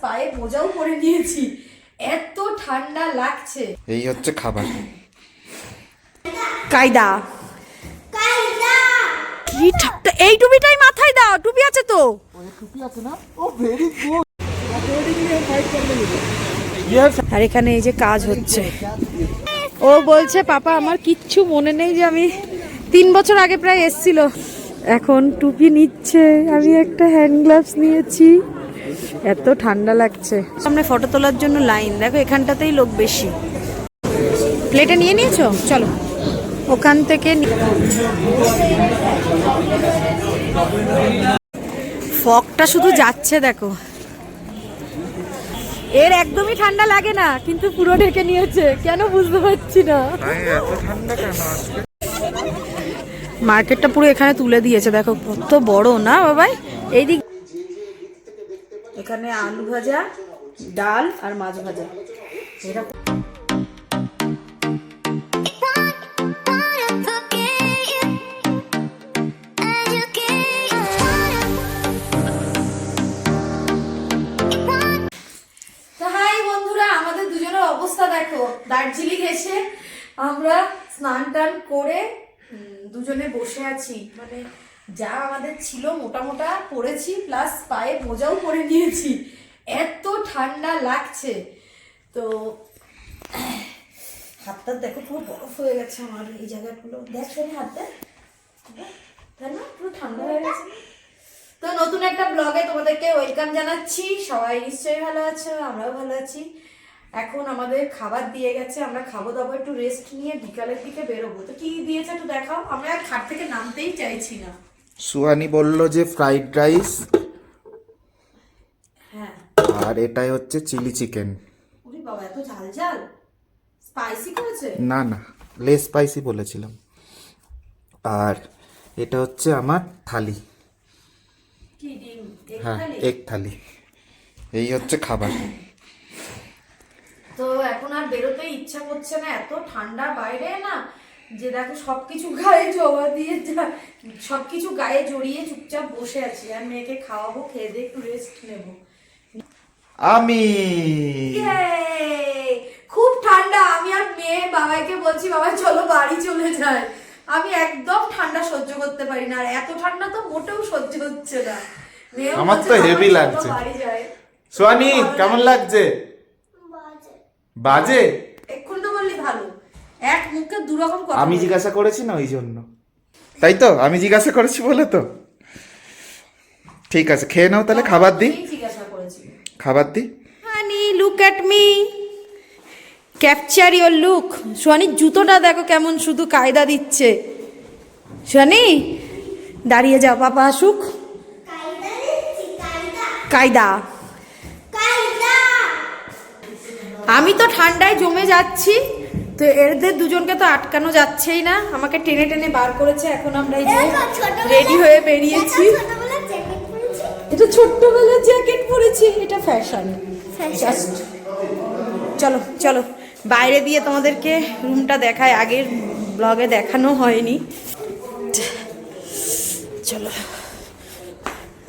পায়ে মোজাও পরে নিয়েছি, এত ঠান্ডা লাগছে। এই হচ্ছে খাবার। কায়দা কি ঠান্ডা, এই টুপিটাই মাথায় দাও, টুপি আছে তো? টুপি আছে না? ও ভেরি গুড। আর এখানে এই যে কাজ হচ্ছে, ও বলছে পাপা আমার কিচ্ছু মনে নেই যে আমি 3 বছর আগে প্রায় এসছিল। এখন টুপি নিচ্ছে, আমি একটা হ্যান্ড গ্লাভস নিয়েছি, এত ঠান্ডা লাগছে। সামনে ফটো তোলার জন্য লাইন, দেখো এখানটাতেই লোক বেশি। প্লেটে নিয়ে নিয়েছো? চলো ওখান থেকে। ফগটা শুধু যাচ্ছে দেখো, এর একদমই ঠান্ডা লাগে না, কিন্তু পুরো ঢেকে নিয়েছে কেন বুঝতে পারছি না। মার্কেটটা পুরো এখানে তুলে দিয়েছে, দেখো কত বড় না বাবাই। এইদিক এখানে আলু ভাজা, ডাল আর মাছ ভাজা। এটা অবস্থা দেখো, দার্জিলিং এসে আমরা স্নান টান করে দুজনে বসে আছি। মানে যা আমাদের ছিল মোটা মোটা পরেছি, প্লাস পায়ে মোজাও পরে নিয়েছি, এত ঠান্ডা লাগছে। তো হাতটা দেখো পুরো বরফ হয়ে গেছে আমার, এই জায়গাগুলো দেখ শোনে হাতটা, তাই না পুরো ঠান্ডা হয়ে গেছে। তো নতুন একটা ব্লগে তোমাদেরকে ওয়েলকাম জানাচ্ছি। সবাই নিশ্চয়ই ভালো আছো, আমরাও ভালো আছি। এখন আমাদের খাবার দিয়ে গেছে, আমরা খাবো দাবো, একটু রেস্ট নিয়ে বিকালের দিকে বেরোবো। তো কি দিয়েছে একটু দেখাও, আমরা আর খাট থেকে নামতেই চাইছি না। সুহানি বলল যে ফ্রাইড রাইস, হ্যাঁ, আর এটাই হচ্ছে চিলি চিকেন। ওরে বাবা এত ঝাল ঝাল, স্পাইসি করেছে? না না, লেস স্পাইসি বলেছিলাম। আর এটা হচ্ছে আমার থালি। কি ডিম? হ্যাঁ, এক থালি। এই হচ্ছে খাবার। তো এখন আর বেরোতে ইচ্ছা করছে না, এত ঠান্ডা বাইরে না, যে দেখো সবকিছু গায়ে জমা দিয়ে সবকিছু গায়ে জড়িয়ে চুপচাপ বসে আছি। আর মেয়েকে খাওয়াবো, খেয়ে দিয়ে একটু রেস্ট নেবো। আমি খুব ঠান্ডা, আমি আর মেয়ে বাবাকে বলছি বাবা চলো বাড়ি চলে যায়। আমি একদম ঠান্ডা সহ্য করতে পারি না, আর এত ঠান্ডা তো মোটেও সহ্য হচ্ছে না। আমার তো হেভি লাগছে। সোয়ানি কেমন লাগছে? বাজে এক্ষুনি তো বললি ভালো, এক মুখে দু রকম কথা। আমি জিজ্ঞাসা করেছি না ওই জন্য, তাই তো আমি জিজ্ঞাসা করেছি বলে তো। ঠিক আছে খেয়ে নাও তাহলে, খাবার দি, জিজ্ঞাসা করেছি খাবার দি। Honey look at me, capture your look. সোয়ানির জুতোটা দেখো কেমন শুধু কায়দা দিচ্ছে। সোয়ানি দাঁড়িয়ে যাও, পাপা আসুক। কায়দা, আমি তো ঠান্ডায় জমে যাচ্ছি, তো এদের দুজনকে তো আটকানো যাচ্ছেই না, আমাকে টেনে টেনে বার করেছে। এখন আমরা এই যে রেডি হয়ে বেরিয়েছি। এটা ছোট্টবেলার জ্যাকেট পরেছি, এটা ফ্যাশন জাস্ট। চলো চলো বাইরে দিয়ে তোমাদেরকে রুমটা দেখায়, আগের ব্লগে দেখানো হয়নি। চলো,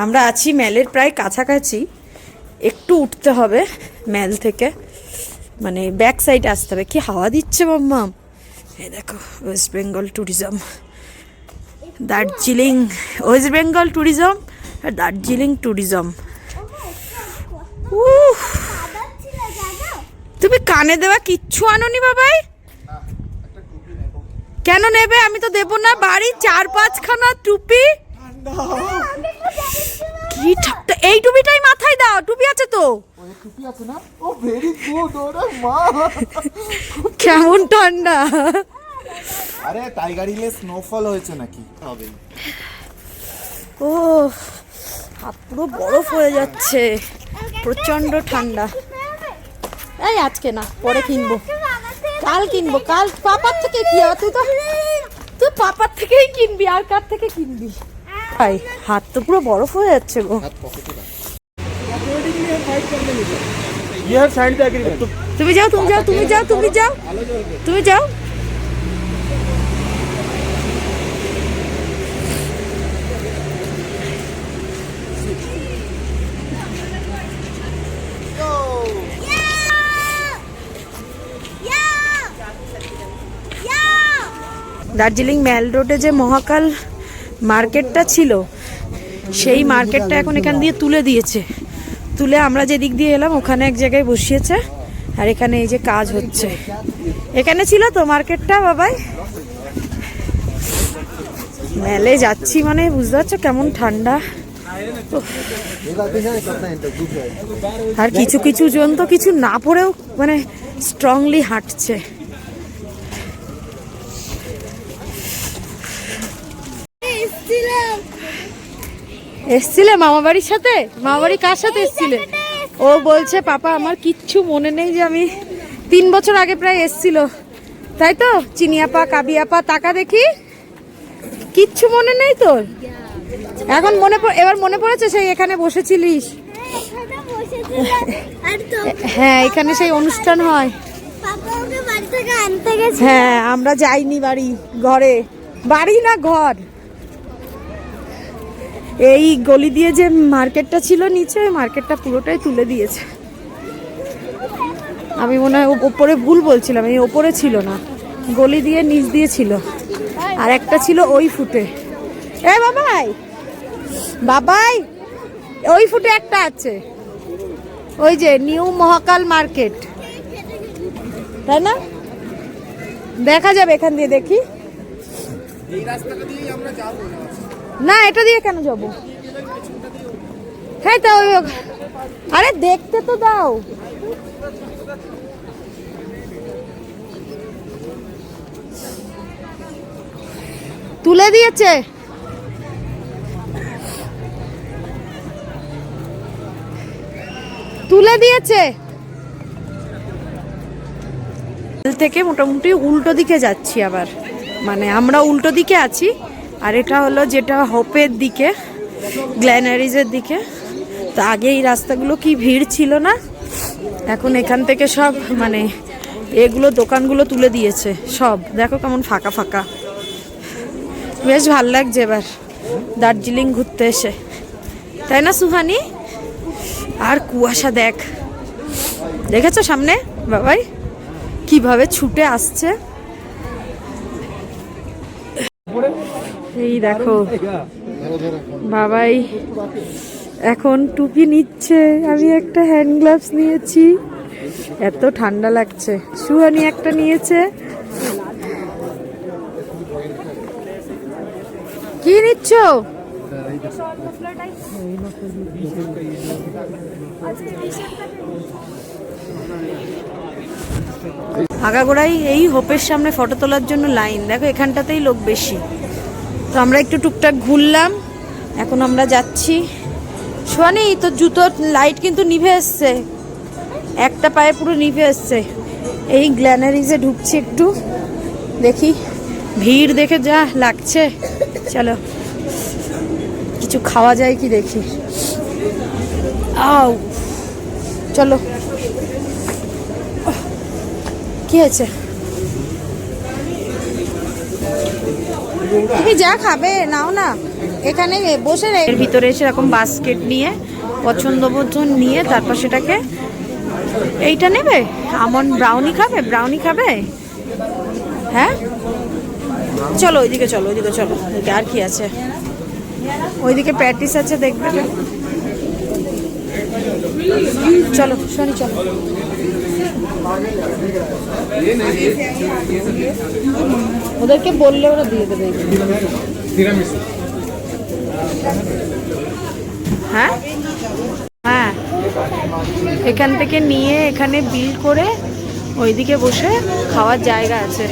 আমরা আছি ম্যালের প্রায় কাছাকাছি, একটু উঠতে হবে ম্যাল থেকে, মানে ব্যাক সাইডে আসতে হবে। কি হাওয়া দিচ্ছে মাম্মাম, এই দেখো West Bengal tourism, Darjeeling, West Bengal tourism আর দার্জিলিং ট্যুরিজম। তুমি কানে দেওয়া কিচ্ছু আনোনি বাবাই? কেন নেবে, আমি তো দেবো না। বাড়ি 4-5খানা টুপি, কি ঠান্ডা, এই টুপিটাই মাথায় দাও, টুপি আছে তো? টুপি আছে না? ও ভেরি গুড। ওরে মা কেমন ঠান্ডা। আরে টাইগার হিলে স্নোফল হয়েছে নাকি? হবে। ও হাত পুরো বরফ হয়ে যাচ্ছে, প্রচন্ড ঠান্ডা। এই আজকে না, পরে কিনবো, কাল কিনবো, কাল পাপার থেকে। কি তুই পাপার থেকেই কিনবি, আর কার থেকে কিনবি? ভাই হাত তো পুরো বরফ হয়ে যাচ্ছে গো। তুমি যাও, তুমি যাও, তুমি যাও, তুমি যাও, তুমি যাও। দার্জিলিং ম্যাল রোডে যে মহাকাল মার্কেটটা ছিল, সেই মার্কেটটা এখন এখান দিয়ে তুলে দিয়েছে। তুলে আমরা যেদিক দিয়ে এলাম ওখানে এক জায়গায় বসিয়েছে, আর এখানে এই যে কাজ হচ্ছে। এখানে ছিল তো মার্কেটটা বাবাই। মেলে যাচ্ছি মানে বুঝতে পারছো কেমন ঠান্ডা। আর কিছু কিছু জন তো কিছু না পড়েও মানে স্ট্রংলি হাঁটছে। এসছিলে মামা বাড়ির সাথে? মামা বাড়ি কার সাথে এসছিলে? ও বলছে পাপা আমার কিচ্ছু মনে নেই, যে আমি 3 বছর আগে প্রায় এসছিল, তাই তো? চিনিয়াপা, কাবিয়াপা, টাকা দেখি কিচ্ছু মনে নেই তোর? এখন এবার মনে পড়েছে সেই এখানে বসেছিলিস? হ্যাঁ, এখানে সেই অনুষ্ঠান হয়। হ্যাঁ, আমরা যাইনি বাড়ি, ঘরে। বাড়ি না ঘর। এই গলি দিয়ে যে মার্কেটটা ছিল নিচে, ওই মার্কেটটা পুরোটাই তুলে দিয়েছে। আমি মনে হয় ওপরে ভুল বলছিলাম, এই ওপরে ছিল না, গলি দিয়ে নিচ দিয়ে ছিল, আর একটা ছিল ওই ফুটে। এ বাবাই, বাবাই ওই ফুটে একটা আছে, ওই যে নিউ মহাকাল মার্কেট, তাই না? দেখা যাবে এখান দিয়ে, দেখি। না, এটা দিয়ে কেন যাবো? হ্যাঁ, তা আরে দেখতে তো দাও। তুলে দিয়েছে। তুলে দিয়েছে থেকে মোটামুটি উল্টো দিকে যাচ্ছি আবার, মানে আমরা উল্টো দিকে আছি, আর এটা হলো যেটা হোপের দিকে, গ্ল্যানারিজের দিকে। তো আগে এই রাস্তাগুলো কি ভিড় ছিল না, এখন এখান থেকে সব মানে এগুলো দোকানগুলো তুলে দিয়েছে সব। দেখো কেমন ফাঁকা ফাঁকা, বেশ ভাল লাগছে এবার দার্জিলিং ঘুরতে এসে, তাই না সুহানি? আর কুয়াশা দেখ, দেখেছো সামনে বাবাই কিভাবে ছুটে আসছে। এই দেখো বাবাই এখন টুপি নিচ্ছে, আমি একটা হ্যান্ড গ্লাভস নিয়েছি, এত ঠান্ডা লাগছে। সুহানি একটা নিয়েছে। কি নিচ্ছ? আগাগোড়াই এই হোপের সামনে ফটো তোলার জন্য লাইন, দেখো এখানটাতেই লোক বেশি। তো আমরা একটু টুকটাক ঘুরলাম, এখন আমরা যাচ্ছি। শোনি তো জুতোর লাইট কিন্তু নিভে এসছে, একটা পায়ে পুরো নিভে এসছে। এই গ্ল্যানারিজে ঢুকছি, একটু দেখি, ভিড় দেখে যা লাগছে। চলো কিছু খাওয়া যায় কি দেখি। আও চলো, কি হয়েছে? তুমি যা খাবে নাও না, এখানে বসে এর ভিতরে এসে এরকম বাস্কেট নিয়ে পছন্দ মতন নিয়ে তারপর সেটাকে, এইটা নেবে, আমন্ড ব্রাউনি খাবে, ব্রাউনি খাবে? হ্যাঁ চলো ওইদিকে, চলো ওইদিকে, চলো ওইদিকে। আর কি আছে? ওইদিকে প্যাটিস আছে, দেখবে। চলো শোনি, চলো। ওদেরকে বললে ওরা দিয়ে দেবে। হ্যাঁ হ্যাঁ, এখান থেকে নিয়ে এখানে বিল করে ওইদিকে বসে খাওয়ার জায়গা আছে।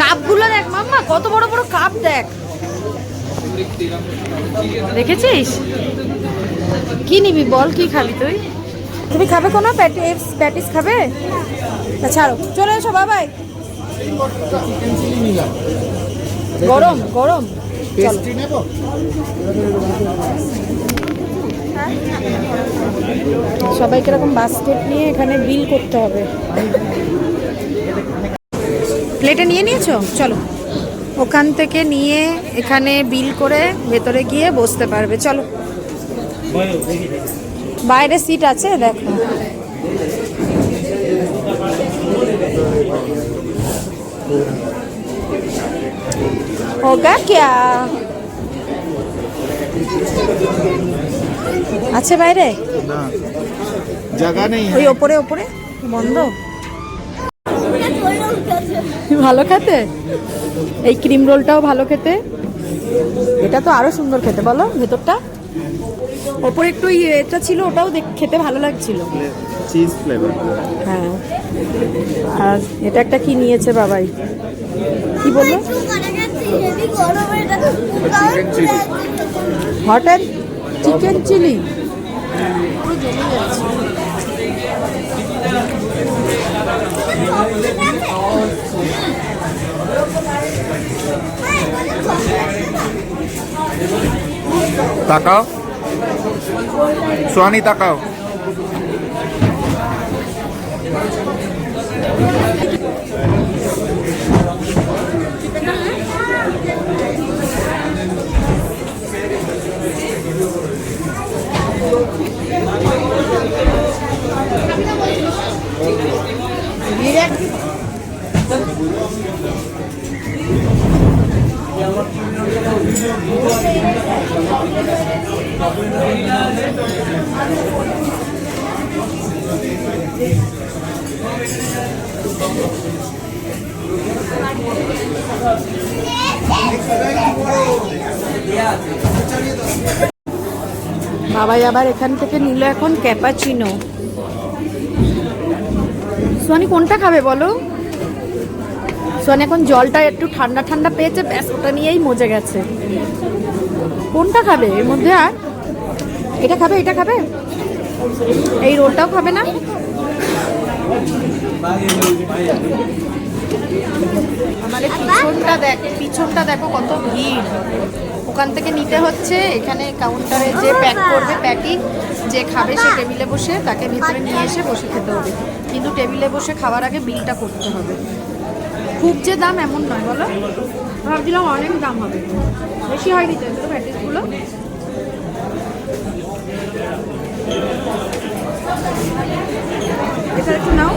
কাপগুলো দেখ মাম্মা, কত বড় বড় কাপ দেখ, দেখেছিস? কি নিবি বল, কি খাবি তুই? তুমি খাবে কোনো প্যাটিস খাবে? ছাড়ো, চলে এসো বাবাই। গরম গরম, সবাইকে এরকম বাস্কেট নিয়ে এখানে বিল করতে হবে। প্লেটে নিয়ে নিয়েছো? চলো, ওখান থেকে নিয়ে এখানে বিল করে ভেতরে গিয়ে বসতে পারবে। চলো, বাইরে সিট আছে দেখো। होगा क्या আছে বাইরে না জায়গা নেই ওই ওপরে ওপরে বন্ধ ভালো খেতে এই ক্রিম রোলটাও ভালো খেতে এটা তো আরো সুন্দর খেতে বলো ভেতরটা ওপরে একটু এটা ছিল ওটাও খেতে ভালো লাগছিল চিজ ফ্লেভার হ্যাঁ আর এটা একটা কি নিয়েছে বাবাই কি বললো হট অ্যান্ড চিকেন চিলি পুরো জমে যাচ্ছে তাকাও সোয়ানি তাকাও বাবাই আবার এখান থেকে নিল এখন ক্যাপাচিনো সোয়ানি কোনটা খাবে বলো সোয়ানি এখন জলটা একটু ঠান্ডা ঠান্ডা পেয়েছে ব্যাস ওটা নিয়েই মজে গেছে কোনটা খাবে এর মধ্যে আর এটা খাবে এটা খাবে এই রোলটাও খাবে না আমাদের পিছনটা দেখো কত ভিড় ওখান থেকে নিতে হচ্ছে এখানে কাউন্টারে যে প্যাক করবে প্যাকিং যে খাবে সে টেবিলে বসে তাকে ভিতরে নিয়ে এসে বসে খেতে হবে কিন্তু টেবিলে বসে খাওয়ার আগে বিলটা করতে হবে খুব যে দাম এমন নয় বলো ভাবছিলাম অনেক দাম হবে বেশি হয়নি তো এগুলো প্যাটিসগুলো এটা একটু নাও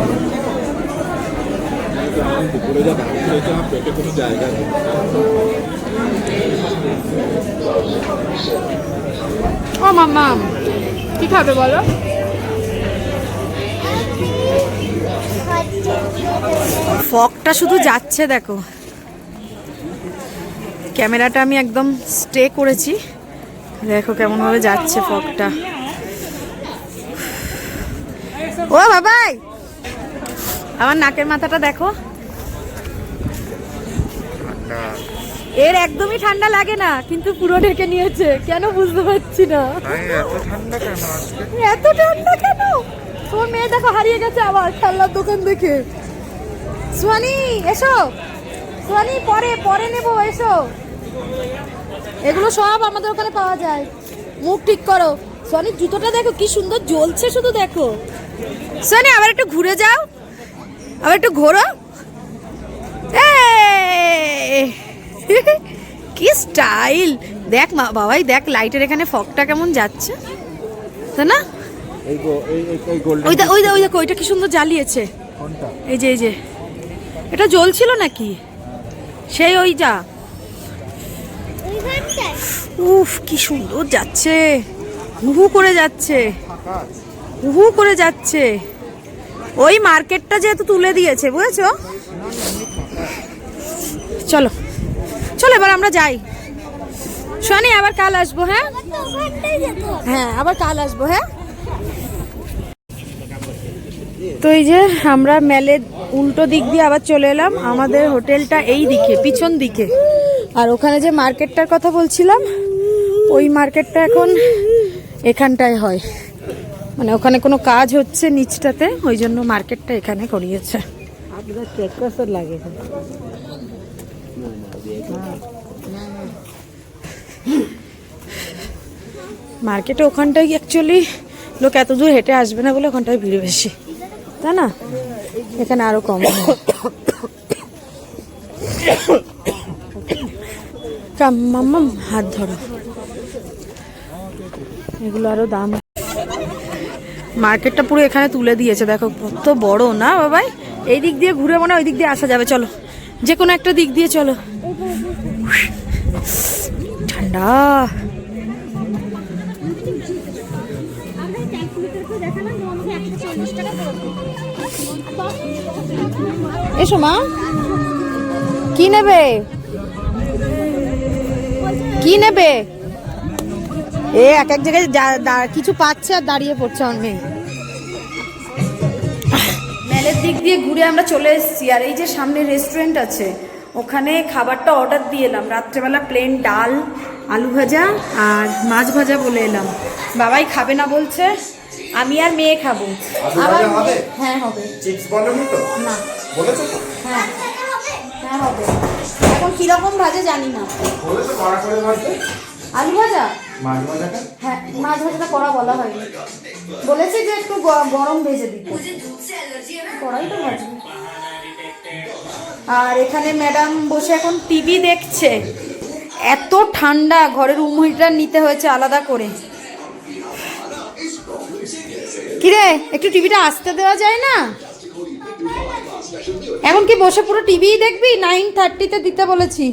ও মাম্মা কি খাবে বলো ফকটা শুধু যাচ্ছে দেখো ক্যামেরাটা আমি একদম স্টে করেছি দেখো কেমন ভাবে যাচ্ছে ফকটা ও বাবাই আমার নাকের মাথাটা দেখো এর একদমই ঠান্ডা লাগে না কিন্তু পুরো ঢেকে নিয়েছে কেন বুঝতে পারছি না এত ঠান্ডা কেন তোর মেয়ে দেখো হারিয়ে গেছে আবার খেলনার দোকান দেখে সোয়ানি এসো সোয়ানি পরে পরে নেবো এসো এগুলো সব আমাদের ওখানে পাওয়া যায় মুখ ঠিক করো সোয়ানি জুতোটা দেখো কি সুন্দর জ্বলছে শুধু দেখো সোয়ানি আবার একটু ঘুরে যাও আবার একটু ঘোরো কি স্টাইল দেখ মা বাবাই দেখ লাইটের এখানে ফকটা কেমন যাচ্ছে তাই না ওই দেখো ওইটা কি সুন্দর জ্বালিয়েছে এই যে এটা জ্বলছিল নাকি সেই ওই যা উফ কি সুন্দর যাচ্ছে হু করে যাচ্ছে হু করে যাচ্ছে ওই মার্কেটটা যেহেতু তুলে দিয়েছে বুঝেছো চলো চলো এবার আমরা যাই শনি আবার কাল আসবো হ্যাঁ হ্যাঁ আবার কাল আসবো হ্যাঁ তো এই যে আমরা মেলে উল্টো দিক দিয়ে আবার চলে এলাম আমাদের হোটেলটা এই দিকে পিছন দিকে আর ওখানে যে মার্কেটটার কথা বলছিলাম ওই মার্কেটটা এখন এখানটায় হয় মানে ওখানে কোনো কাজ হচ্ছে নিচটাতে ওই জন্য মার্কেটটা এখানে করিয়েছে লাগে মার্কেটে ওখানটায় অ্যাকচুয়ালি লোক এত দূর হেঁটে আসবে না বলে ওখানটায় ভিড় বেশি তাই না এখানে আরো কম মাম্মা হাত ধরো এগুলো আরো দাম মার্কেটটা পুরো এখানে তুলে দিয়েছে দেখো কত বড় না বাবাই এই দিক দিয়ে ঘুরে মনে ওই দিক দিয়ে আসা যাবে চলো যে কোনো একটা দিক দিয়ে চলো ঠান্ডা। এসো মা, কি নেবে? কি নেবে? এক এক জায়গায় কিছু পাচ্ছে আর দাঁড়িয়ে পড়ছে আমার মেয়ে। মেলের দিক দিয়ে ঘুরে আমরা চলে এসেছি, আর এই যে সামনে রেস্টুরেন্ট আছে ওখানে খাবারটা অর্ডার দিয়ে এলাম। রাত্রেবেলা প্লেন ডাল, আলু ভাজা আর মাছ ভাজা বলে এলাম। বাবাই খাবে না বলছে, আমি আর মেয়ে খাবো। আবার হ্যাঁ হবে। চিপস বলেনি তো? না বলেছো তো? হ্যাঁ হ্যাঁ হবে। এখন কিরকম ভাজে জানি না। বলেছো কড়া করে ভাজবে? আলু ভাজা? মাছ ভাজাটা? হ্যাঁ, মাছ ভাজাটা করা বলা হয়নি, বলেছি যে একটু গরম ভেজে দিতে। কড়াই তো ভাজবে। আর এখানে ম্যাডাম বসে এখন টিভি দেখছে। এত ঠান্ডা, ঘরের রুম হিটার নিতে হয়েছে আলাদা করে। কিরে, একটু টিভিটা আসতে দেওয়া যায় না? এখন কি বসে পুরো টিভি দেখবি? 9:30-তে দিতে বলেছি।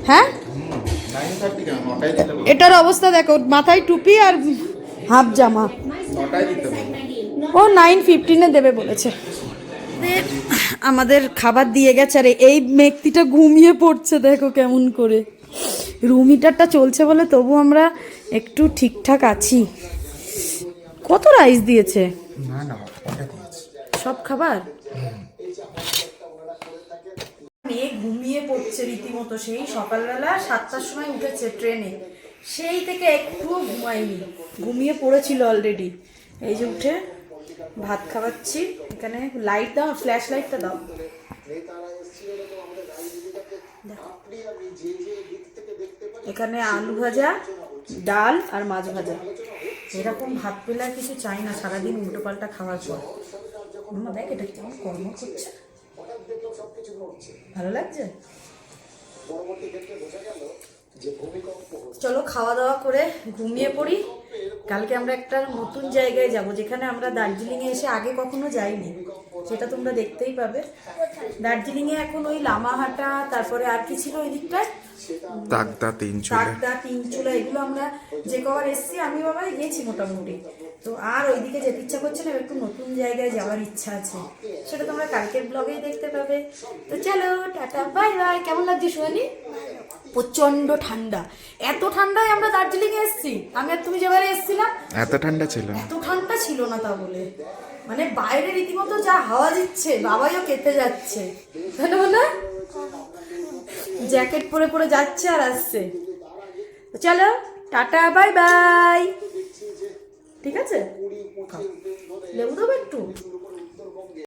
হ্যাঁ, 9:30 কেন? 9টায় দিতে বলো। এটার অবস্থা দেখো, মাথায় টুপি আর হাফ জামা। 9টায় দিতে বলো। ও 9:15-এ দেবে বলেছে। আমাদের খাবার দিয়ে গেছে, আর এই ব্যক্তিটা ঘুমিয়ে পড়ছে দেখো কেমন করে। রুম হিটারটা চলছে বলে তবু আমরা একটু ঠিকঠাক আছি। কত রাইস দিয়েছে? না না, ওটা দিয়েছি। সব খাবার মেয়ে ঘুমিয়ে পড়ছে রীতিমতো। সেই সকালবেলা 7টার সময় উঠেছে ট্রেনে, সেই থেকে একটুও ঘুমায়নি, ঘুমিয়ে পড়েছিল অলরেডি। এই যে উঠে ভাত খাওয়াচ্ছি। এখানে লাইট দাও, ফ্ল্যাশ লাইটটা দাও। এখানে আলু ভাজা, ডাল আর মাছ ভাজা। এরকম ভাত পেলে আর কিছু চাই না সারাদিন উল্টো পাল্টা খাওয়ার পর। দেখ এটা কেমন কর্ম করছে, ভালো লাগছে। চলো খাওয়া দাওয়া করে ঘুমিয়ে পড়ি। কালকে আমরা একটা নতুন জায়গায় যাব, যেখানে আমরা দার্জিলিংয়ে এসে আগে কখনো যাইনি, সেটা তোমরা দেখতেই পাবে। দার্জিলিংয়ে এখন ওই লামাহাটা, তারপরে আর কি ছিল ওই দিকটায়, তাকদা, তিনচুলা, এগুলো আমরা যে কবার এসছি, আমি বাবাই গেছি মোটামুটি। তো আর ওইদিকে যেতে ইচ্ছা করছে না, একটু নতুন জায়গায় যাওয়ার ইচ্ছা আছে, সেটা তোমরা কালকের ব্লগেই দেখতে পাবে। তো চলো টাটা বাই বাই। কেমন লাগছে সোহানি? প্রচন্ড ঠান্ডা। এত ঠান্ডায় আমরা দার্জিলিংয়ে এসছি, আমি আর তুমি যেবারে এসছিলাম এত ঠান্ডা ছিল না। এত ঠান্ডা ছিল না, তা বলে মানে বাইরে রীতিমতো যা হাওয়া দিচ্ছে, বাবাইও কেটে যাচ্ছে, তাই না? জ্যাকেট পরে পরে যাচ্ছে আর আসছে। চলো টাটা বাই বাই। ঠিক আছে, লেবু দেবো একটু?